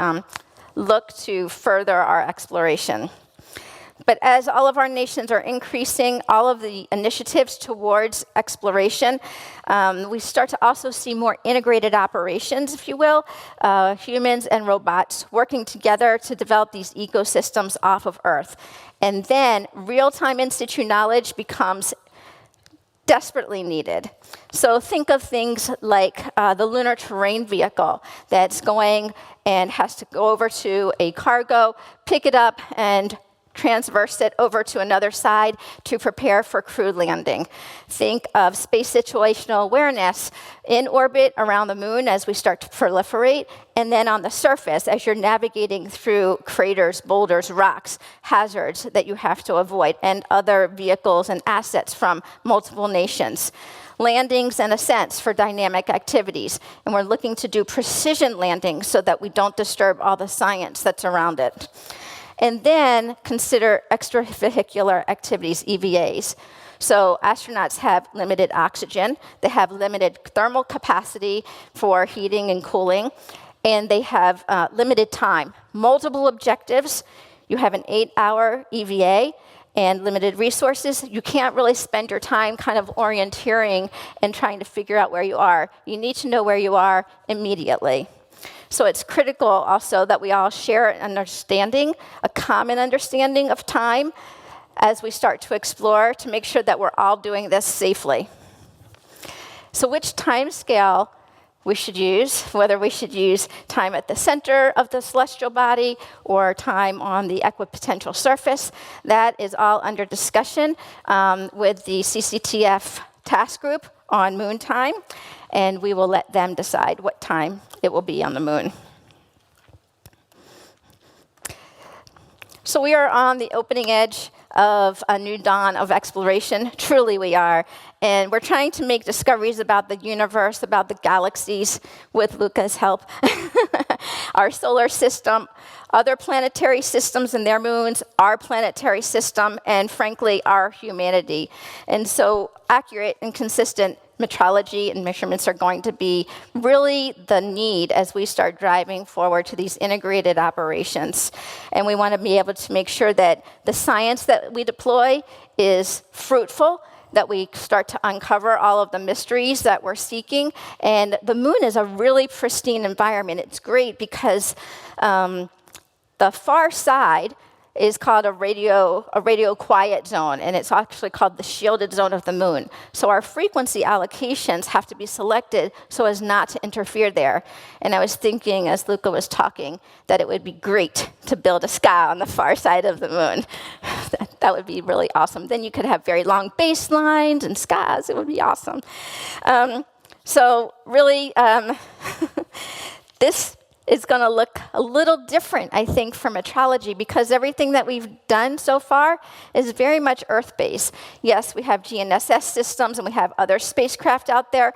S4: look to further our exploration. But as all of our nations are increasing all of the initiatives towards exploration, we start to also see more integrated operations, if you will, humans and robots working together to develop these ecosystems off of Earth. And then real-time in-situ knowledge becomes desperately needed. So think of things like the lunar terrain vehicle that's going and has to go over to a cargo, pick it up, and transverse it over to another side to prepare for crewed landing. Think of space situational awareness in orbit around the moon as we start to proliferate, and then on the surface as you're navigating through craters, boulders, rocks, hazards that you have to avoid, and other vehicles and assets from multiple nations. Landings and ascents for dynamic activities. And we're looking to do precision landings so that we don't disturb all the science that's around it. And then consider extravehicular activities, EVAs. So astronauts have limited oxygen, they have limited thermal capacity for heating and cooling, and they have limited time. Multiple objectives. You have an 8-hour EVA and limited resources. You can't really spend your time kind of orienteering and trying to figure out where you are. You need to know where you are immediately. So it's critical also that we all share an understanding, a common understanding of time as we start to explore to make sure that we're all doing this safely. So which time scale we should use, whether we should use time at the center of the celestial body or time on the equipotential surface, that is all under discussion with the CCTF task group on moon time, and we will let them decide what time it will be on the moon. So we are on the opening edge of a new dawn of exploration. Truly we are. And we're trying to make discoveries about the universe, about the galaxies, with Luca's help. Our solar system, other planetary systems and their moons, our planetary system, and frankly, our humanity. And so accurate and consistent metrology and measurements are going to be really the need as we start driving forward to these integrated operations. And we want to be able to make sure that the science that we deploy is fruitful, that we start to uncover all of the mysteries that we're seeking. And the moon is a really pristine environment. It's great because the far side is called a radio quiet zone, and it's actually called the shielded zone of the moon. So our frequency allocations have to be selected so as not to interfere there. And I was thinking, as Luca was talking, that it would be great to build a SKAO on the far side of the moon. That would be really awesome. Then you could have very long baselines and SKAOs. It would be awesome. So really, this is going to look a little different, I think, for metrology, because everything that we've done so far is very much Earth-based. Yes, we have GNSS systems and we have other spacecraft out there,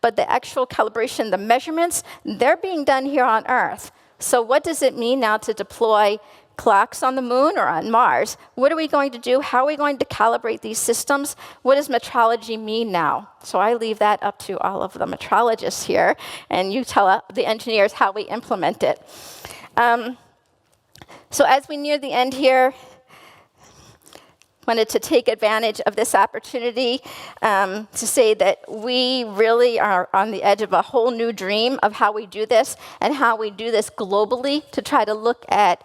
S4: but the actual calibration, the measurements, they're being done here on Earth. So what does it mean now to deploy clocks on the moon or on Mars? What are we going to do? How are we going to calibrate these systems? What does metrology mean now? So I leave that up to all of the metrologists here, and you tell the engineers how we implement it. So as we near the end here, wanted to take advantage of this opportunity to say that we really are on the edge of a whole new dream of how we do this and how we do this globally to try to look at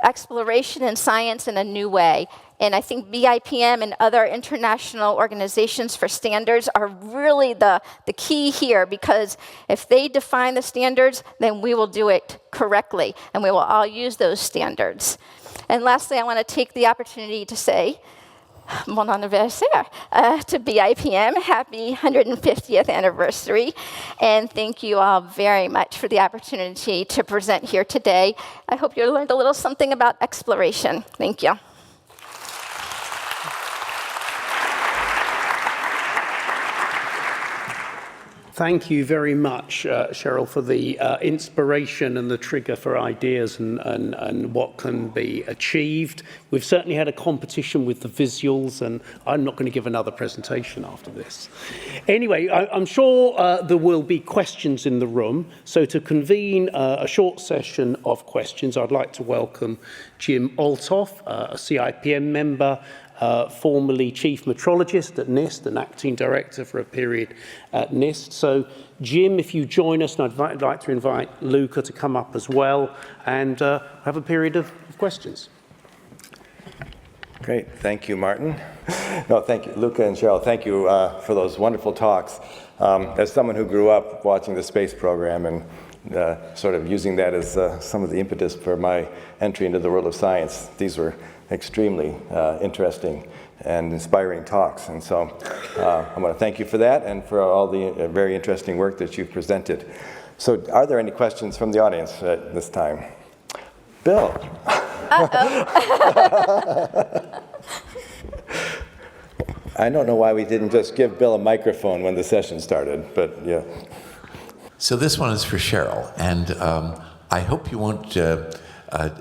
S4: exploration and science in a new way. And I think BIPM and other international organizations for standards are really the key here, because if they define the standards, then we will do it correctly, and we will all use those standards. And lastly, I want to take the opportunity to say, bon anniversaire to BIPM. Happy 150th anniversary. And thank you all very much for the opportunity to present here today. I hope you learned a little something about exploration. Thank you.
S1: Thank you very much, Cheryl, for the inspiration and the trigger for ideas and what can be achieved. We've certainly had a competition with the visuals, and I'm not going to give another presentation after this. Anyway, I'm sure there will be questions in the room. So to convene a short session of questions, I'd like to welcome James Olthoff, a CIPM member, formerly Chief Metrologist at NIST and Acting Director for a period at NIST. So, Jim, if you join us, and I'd like to invite Luca to come up as well and have a period of questions.
S6: Great. Thank you, Martin. No, thank you, Luca and Cheryl. Thank you for those wonderful talks. As someone who grew up watching the space program and sort of using that as some of the impetus for my entry into the world of science, these were extremely interesting and inspiring talks. And so I want to thank you for that and for all the very interesting work that you've presented. So are there any questions from the audience at this time? Bill. I don't know why we didn't just give Bill a microphone when the session started, but yeah.
S7: So this one is for Cheryl, and I hope you won't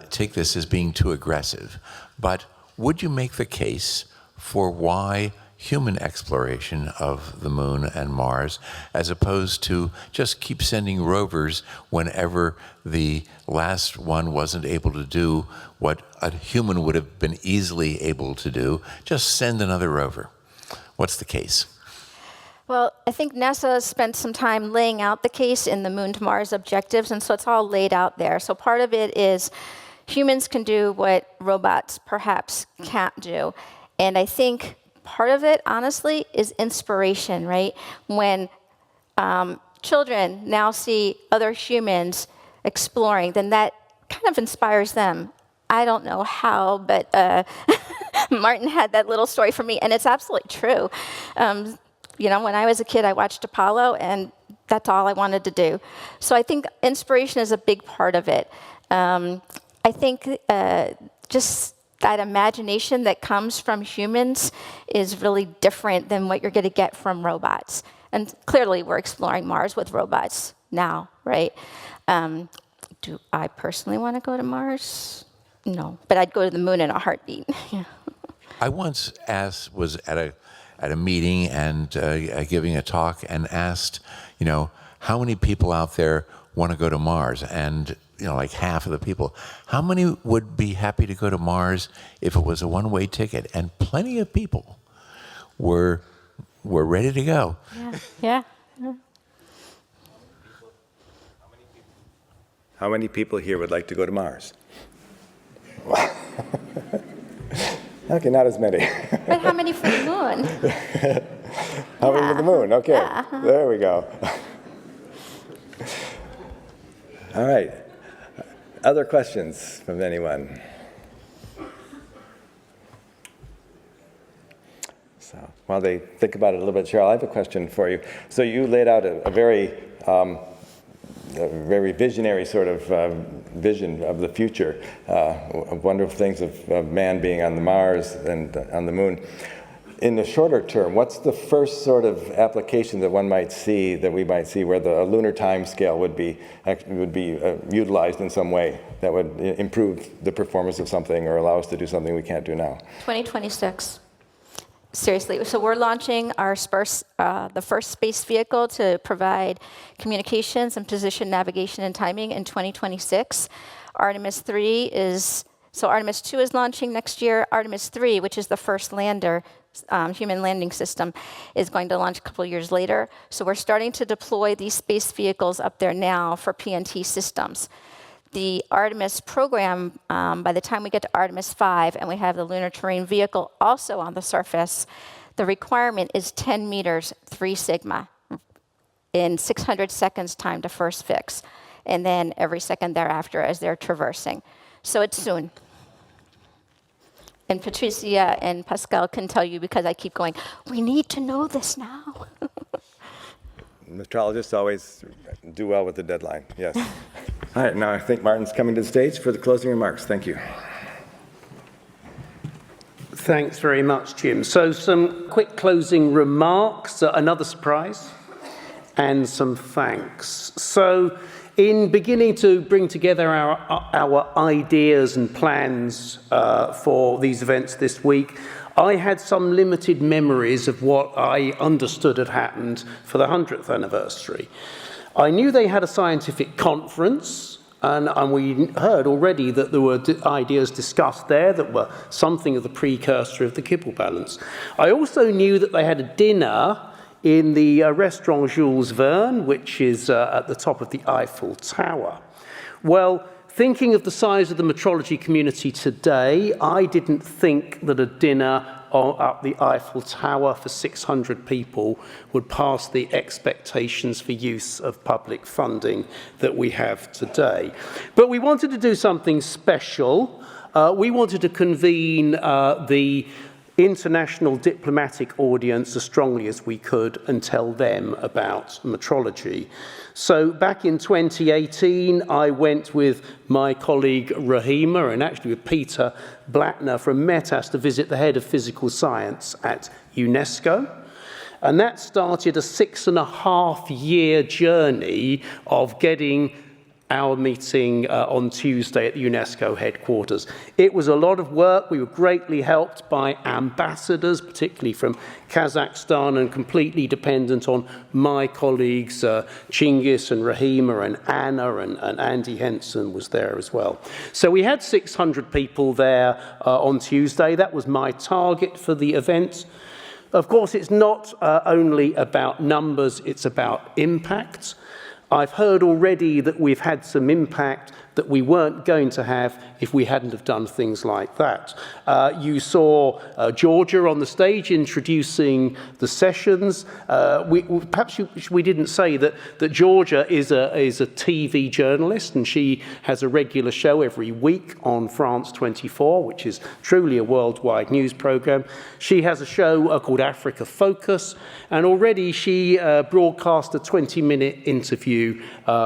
S7: take this as being too aggressive, but would you make the case for why human exploration of the moon and Mars, as opposed to just keep sending rovers whenever the last one wasn't able to do what a human would have been easily able to do, just send another rover? What's the case?
S4: Well, I think NASA spent some time laying out the case in the Moon to Mars objectives, and so it's all laid out there. So part of it is humans can do what robots perhaps can't do. And I think part of it, honestly, is inspiration, right? When children now see other humans exploring, then that kind of inspires them. I don't know how, but Martin had that little story for me, and it's absolutely true. You know, when I was a kid, I watched Apollo, and that's all I wanted to do. So I think inspiration is a big part of it. I think just that imagination that comes from humans is really different than what you're going to get from robots. And clearly, we're exploring Mars with robots now, right? Do I personally want to go to Mars? No, but I'd go to the moon in a heartbeat. Yeah.
S7: I once was at a meeting and giving a talk and asked, you know, how many people out there want to go to Mars? And, you know, like half of the people. How many would be happy to go to Mars if it was a one-way ticket? And plenty of people were ready to go.
S4: Yeah.
S6: How many people here would like to go to Mars? Okay, not as many.
S4: But how many for the moon?
S6: How many for the moon? Okay, there we go. All right. Other questions from anyone? So while they think about it a little bit, Cheryl, I have a question for you. So you laid out a very visionary sort of vision of the future, of wonderful things of man being on the Mars and on the moon. In the shorter term, what's the first sort of application that one might see, that we might see, where the lunar time scale would be utilized in some way that would improve the performance of something or allow us to do something we can't do now?
S4: 2026. Seriously. So we're launching our the first space vehicle to provide communications and position navigation and timing in 2026. Artemis 3 is, so Artemis 2 is launching next year. Artemis 3, which is the first lander, human landing system, is going to launch a couple years later. So we're starting to deploy these space vehicles up there now for PNT systems. The Artemis program, by the time we get to Artemis 5 and we have the Lunar Terrain Vehicle also on the surface, the requirement is 10 meters, 3 sigma, in 600 seconds time to first fix, and then every second thereafter as they're traversing. So it's soon. And Patricia and Pascal can tell you, because I keep going, we need to know this now.
S6: Metrologists always do well with the deadline, yes. All right, now I think Martin's coming to the stage for the closing remarks. Thank you.
S1: Thanks very much, Jim. So some quick closing remarks, another surprise, and some thanks. So in beginning to bring together our ideas and plans for these events this week, I had some limited memories of what I understood had happened for the 100th anniversary. I knew they had a scientific conference, and we heard already that there were ideas discussed there that were something of the precursor of the Kibble balance. I also knew that they had a dinner in the restaurant Jules Verne, which is at the top of the Eiffel Tower. Well, thinking of the size of the metrology community today, I didn't think that a dinner up the Eiffel Tower for 600 people would pass the expectations for use of public funding that we have today. But we wanted to do something special. We wanted to convene the international diplomatic audience as strongly as we could and tell them about metrology. So back in 2018, I went with my colleague Rahima and actually with Peter Blattner from METAS to visit the head of physical science at UNESCO. And that started a 6.5-year journey of getting our meeting on Tuesday at the UNESCO headquarters. It was a lot of work. We were greatly helped by ambassadors, particularly from Kazakhstan, and completely dependent on my colleagues, Chingis and Rahima and Anna, and Andy Henson was there as well. So we had 600 people there on Tuesday. That was my target for the event. Of course, it's not only about numbers, it's about impact. I've heard already that we've had some impact that we weren't going to have if we hadn't have done things like that. You saw Georgia on the stage introducing the sessions. Perhaps we didn't say that Georgia is a TV journalist, and she has a regular show every week on France 24, which is truly a worldwide news program. She has a show called Africa Focus, and already she broadcast a 20-minute interview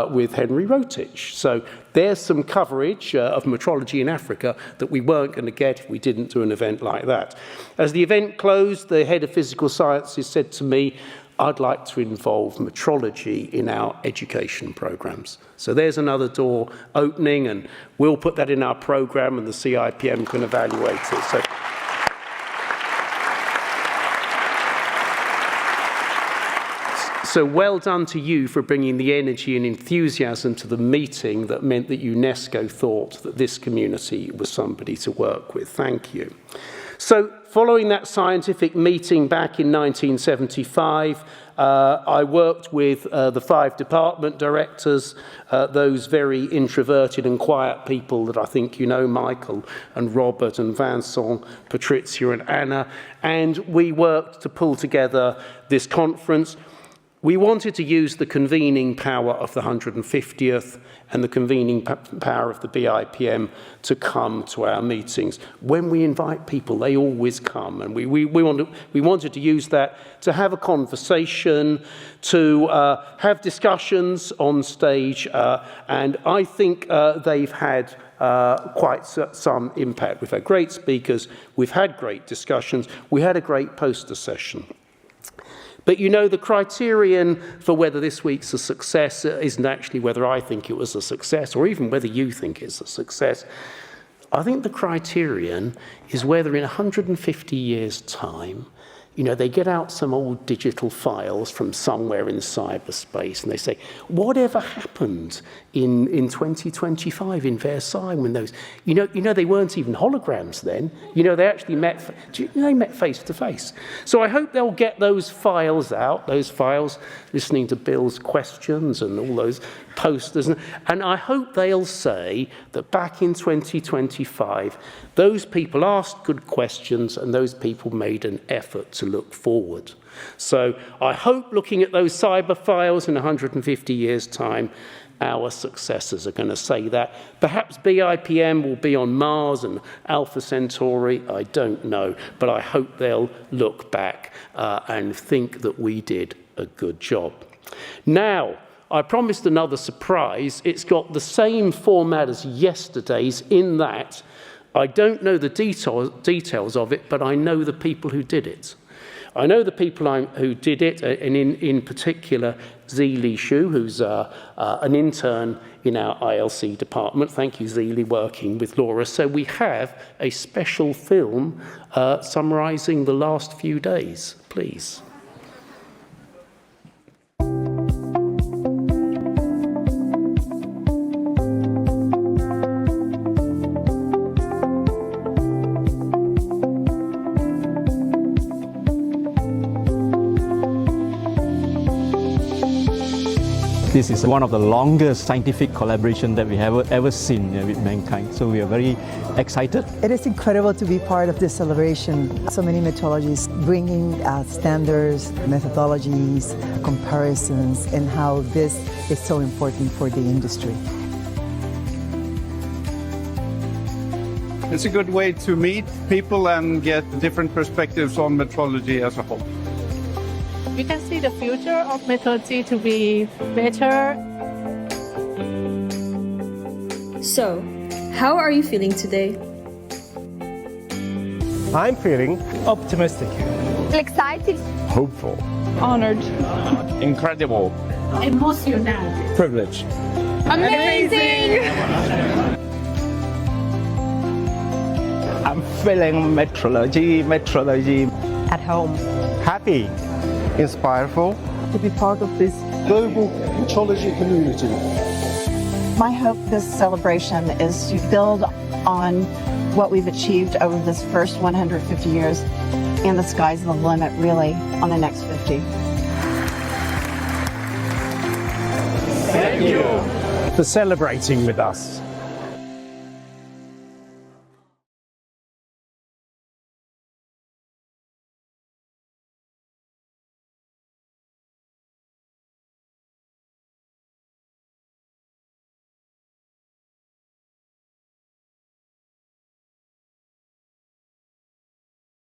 S1: with Henry Rotich. So there's some coverage of metrology in Africa that we weren't going to get if we didn't do an event like that. As the event closed, the head of physical sciences said to me, I'd like to involve metrology in our education programs. So there's another door opening, and we'll put that in our program, and the CIPM can evaluate it. So well done to you for bringing the energy and enthusiasm to the meeting that meant that UNESCO thought that this community was somebody to work with. Thank you. So following that scientific meeting back in 1975, I worked with the 5 department directors, those very introverted and quiet people that I think you know, Michael and Robert and Vincent, Patricia and Anna, and we worked to pull together this conference. We wanted to use the convening power of the 150th and the convening power of the BIPM to come to our meetings. When we invite people, they always come, and we wanted to use that to have a conversation, to have discussions on stage, and I think they've had quite some impact. We've had great speakers, we've had great discussions, we had a great poster session. But you know, the criterion for whether this week's a success isn't actually whether I think it was a success or even whether you think it's a success. I think the criterion is whether in 150 years' time you know, they get out some old digital files from somewhere in cyberspace and they say, whatever happened in 2025 in Versailles when those, you know, they weren't even holograms then. You know, they actually met, they met face to face. So I hope they'll get those files out, those files, listening to Bill's questions and all those posters. And I hope they'll say that back in 2025, those people asked good questions and those people made an effort to look forward. So I hope looking at those cyber files in 150 years' time, our successors are going to say that. Perhaps BIPM will be on Mars and Alpha Centauri, I don't know, but I hope they'll look back and think that we did a good job. Now, I promised another surprise. It's got the same format as yesterday's in that I don't know the details of it, but I know the people who did it. I know the people who did it, and in particular, 𝐬𝐤𝐬𝐲, who's an intern in our ILC department. Thank you, 𝐬𝐤𝐬𝐲, working with Laura. So we have a special film summarising the last few days. Please.
S8: This is one of the longest scientific collaboration that we have ever seen with mankind. So we are very excited.
S9: It is incredible to be part of this celebration. So many metrologists bringing standards, methodologies, comparisons, and how this is so important for the industry.
S10: It's a good way to meet people and get different perspectives on metrology as a whole.
S11: We can see the future of metrology to be better.
S12: So, how are you feeling today?
S13: I'm feeling optimistic,
S11: Excited,
S13: hopeful,
S11: honored,
S13: incredible,
S11: emotional,
S13: privileged,
S11: amazing.
S13: I'm feeling metrology.
S9: At home.
S13: Happy, inspireful,
S9: To be part of this
S5: Global metrology community.
S14: My hope this celebration is to build on what we've achieved over this first 150 years, and the sky's the limit, really, on the next 50.
S13: Thank you for celebrating with us.